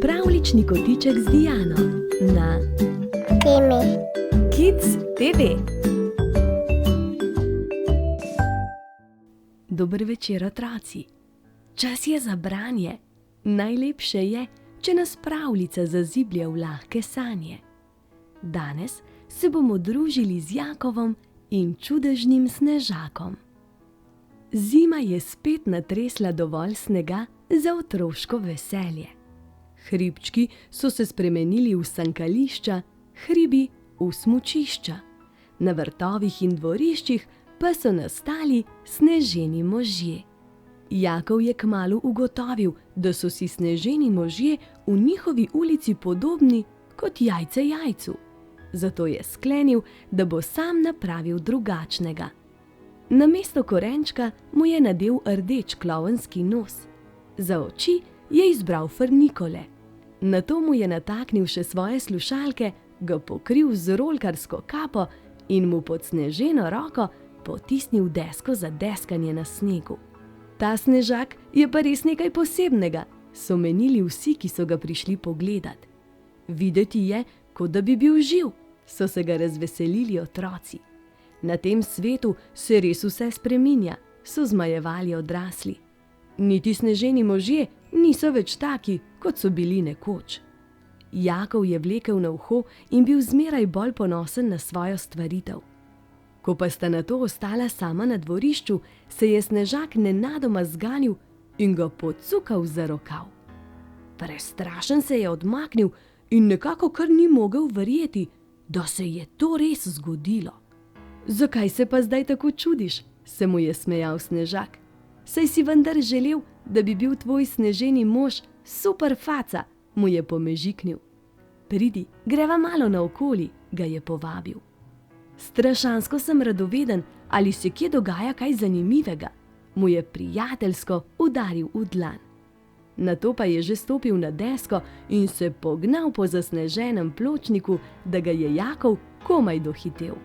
Pravljični kotiček z Diano na Temi. Kids TV. Dober večer, otroci. Čas je za branje. Najlepše je, če nas pravljica zaziblje v lahke sanje. Danes se bomo družili z Jakovom in čudežnim Snežakom. Zima je spet natresla dovolj snega za otroško veselje. Hribčki so se spremenili v sankališča, hribi v smučišča. Na vrtovih in dvoriščih pa so nastali sneženi možje. Jakov je kmalu ugotovil, da so si sneženi možje v njihovi ulici podobni kot jajce jajcu. Zato je sklenil, da bo sam napravil drugačnega. Namesto korenčka mu je nadel rdeč klovnski nos. Za oči je izbral frnikole. Nato mu je nataknil še svoje slušalke, ga pokril z rolkarsko kapo in mu pod sneženo roko potisnil desko za deskanje na snegu. Ta Snežak je pa res nekaj posebnega, so menili vsi, ki so ga prišli pogledat. Videti je, kot da bi bil živ, so se ga razveselili otroci. Na tem svetu se res vse spreminja, so zmajevali odrasli. Niti sneženi možje niso več taki, kot so bili nekoč. Jakov je vlekel na uho in bil zmeraj bolj ponosen na svojo stvaritev. Ko pa sta nato ostala sama na dvorišču, se je Snežak nenadoma zganil in ga pocukal za rokav. Prestrašen se je odmaknil in nekako kar ni mogel verjeti, da se je to res zgodilo. Zakaj se pa zdaj tako čudiš, se mu je smejal Snežak. Saj si vendar želel, da bi bil tvoj sneženi mož super faca, mu je pomežiknil. Pridi, greva malo naokoli, ga je povabil. Strašansko sem radoveden, ali se kje dogaja kaj zanimivega, mu je prijateljsko udaril v dlan. Nato pa je že stopil na desko in se pognal po zasneženem pločniku, da ga je Jakov komaj dohitel.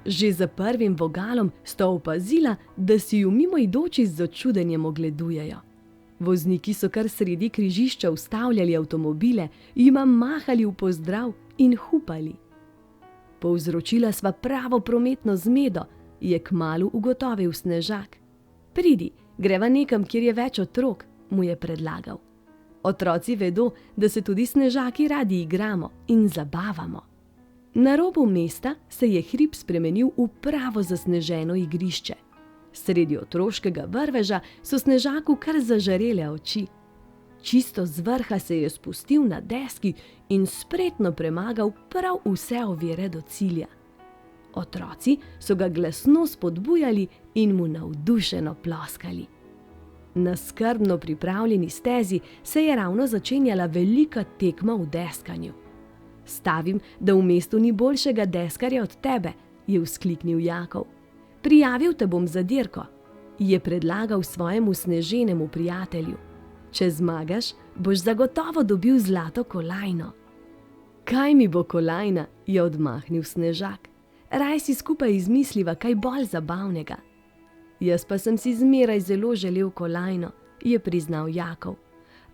Že za prvim vogalom sta opazila, da si ju mimoidoči z začudenjem ogledujejo. Vozniki so kar sredi križišča ustavljali avtomobile, jima mahali v pozdrav in hupali. Povzročila sva pravo prometno zmedo, je kmalu ugotovil Snežak. Pridi, greva nekam, kjer je več otrok, mu je predlagal. Otroci vedo, da se tudi Snežaki radi igramo in zabavamo. Na robu mesta se je hrib spremenil v pravo zasneženo igrišče. Sredi otroškega vrveža so Snežaku kar zažarele oči. Čisto z vrha se je spustil na deski in spretno premagal prav vse ovire do cilja. Otroci so ga glasno spodbujali in mu navdušeno ploskali. Na skrbno pripravljeni stezi se je ravno začenjala velika tekma v deskanju. Stavim, da v mestu ni boljšega deskarja od tebe, je vzkliknil Jakov. Prijavil te bom za dirko, je predlagal svojemu sneženemu prijatelju. Če zmagaš, boš zagotovo dobil zlato kolajno. Kaj mi bo kolajna, je odmahnil Snežak. Raj si skupaj izmisliva kaj bolj zabavnega. Jaz pa sem si zmeraj zelo želel kolajno, je priznal Jakov.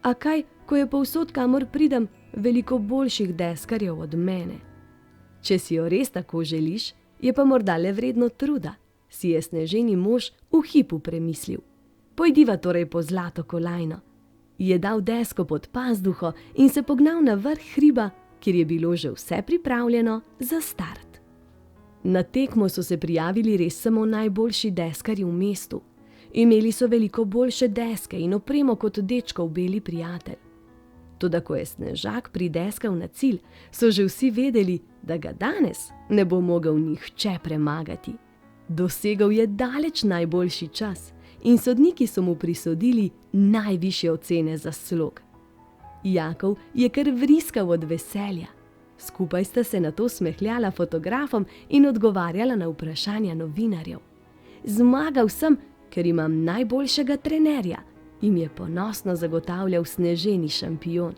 A kaj, ko je povsod, kamor pridem, veliko boljših deskarjev od mene. Če si jo res tako želiš, je pa morda le vredno truda, si je sneženi mož v hipu premislil. Pojdiva torej po zlato kolajno. Je dal desko pod pazduho in se pognal na vrh hriba, kjer je bilo že vse pripravljeno za start. Na tekmo so se prijavili res samo najboljši deskarji v mestu. Imeli so veliko boljše deske in opremo kot dečkov beli prijatelj. Toda ko je Snežak prideskal na cilj, so že vsi vedeli, da ga danes ne bo mogel nihče premagati. Dosegel je daleč najboljši čas in sodniki so mu prisodili najvišje ocene za slog. Jakov je kar vriskal od veselja. Skupaj sta se nato smehljala fotografom in odgovarjala na vprašanja novinarjev. Zmagal sem, ker imam najboljšega trenerja, jim je ponosno zagotavljal sneženi šampion.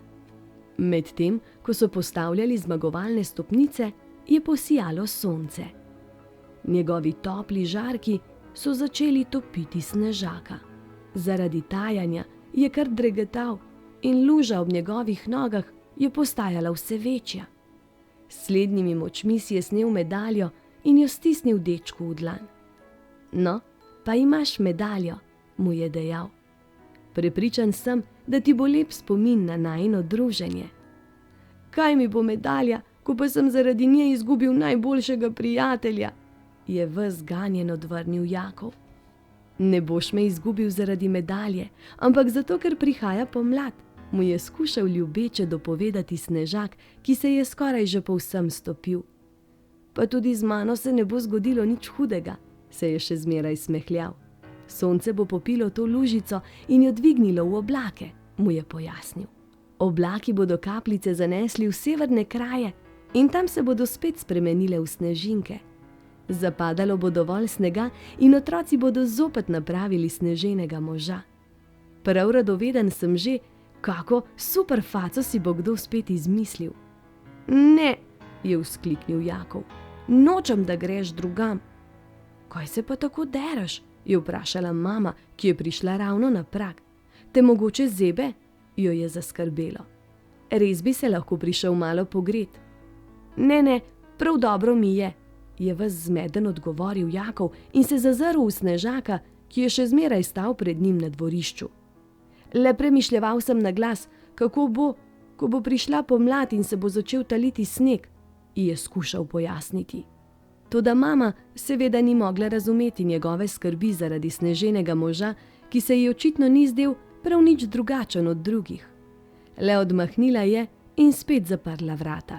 Medtem, ko so postavljali zmagovalne stopnice, je posijalo sonce. Njegovi topli žarki so začeli topiti Snežaka. Zaradi tajanja je kar dregetal in luža ob njegovih nogah je postajala vse večja. S slednjimi močmi si je snel medaljo in jo stisnil dečku v dlan. No, pa imaš medaljo, mu je dejal. Prepričan sem, da ti bo lep spomin na najino druženje. Kaj mi bo medalja, ko pa sem zaradi nje izgubil najboljšega prijatelja, je ves ganjen odvrnil Jakov. Ne boš me izgubil zaradi medalje, ampak zato, ker prihaja pomlad, mu je skušal ljubeče dopovedati Snežak, ki se je skoraj že povsem stopil. Pa tudi z mano se ne bo zgodilo nič hudega, se je še zmeraj smehljal. Sonce bo popilo to lužico in jo dvignilo v oblake, mu je pojasnil. Oblaki bodo kapljice zanesli v severne kraje in tam se bodo spet spremenile v snežinke. Zapadalo bo dovolj snega in otroci bodo zopet napravili sneženega moža. Prav radoveden sem že, kako super faco si bo kdo spet izmislil. Ne, je vzkliknil Jakov, nočem, da greš drugam. Kaj se pa tako dereš, je vprašala mama, ki je prišla ravno na prag. Te mogoče zebe? Jo je zaskrbelo. Res bi se lahko prišel malo pogret. Ne, prav dobro mi je ves zmeden odgovoril Jakov in se zazrl v Snežaka, ki je še zmeraj stal pred njim na dvorišču. Le premišljeval sem na glas, kako bo, ko bo prišla pomlad in se bo začel taliti sneg, ji je skušal pojasniti. Toda mama seveda ni mogla razumeti njegove skrbi zaradi sneženega moža, ki se ji očitno ni zdel prav nič drugačen od drugih. Le odmahnila je in spet zaprla vrata.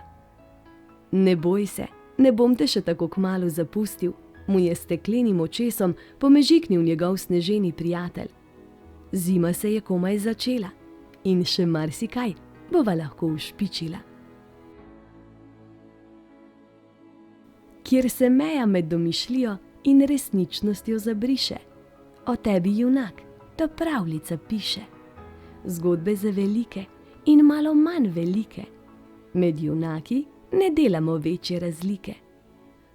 Ne boj se, ne bom te še tako kmalu zapustil, mu je steklenim očesom pomežiknil njegov sneženi prijatelj. Zima se je komaj začela in še marsikaj bova lahko ušpičila. Kjer se meja med domišljijo in resničnostjo zabriše, o tebi, junak, ta pravljica piše. Zgodbe za velike in malo manj velike, med junaki ne delamo večje razlike.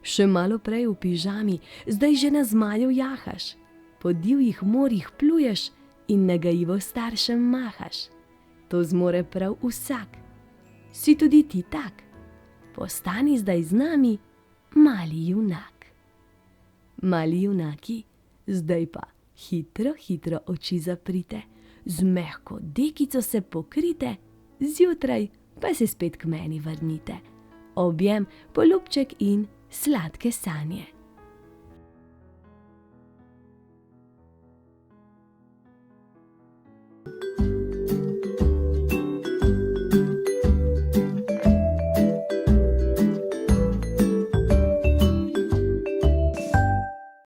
Še malo prej v pižami, zdaj že na zmaju jahaš, po divjih morjih pluješ in nagajivo staršem mahaš. To zmore prav vsak. Si tudi ti tak? Postani zdaj z nami mali junak. Mali junaki, zdaj pa hitro oči zaprite, z mehko dekico se pokrite, zjutraj pa se spet k meni vrnite. Objem, poljubček in sladke sanje.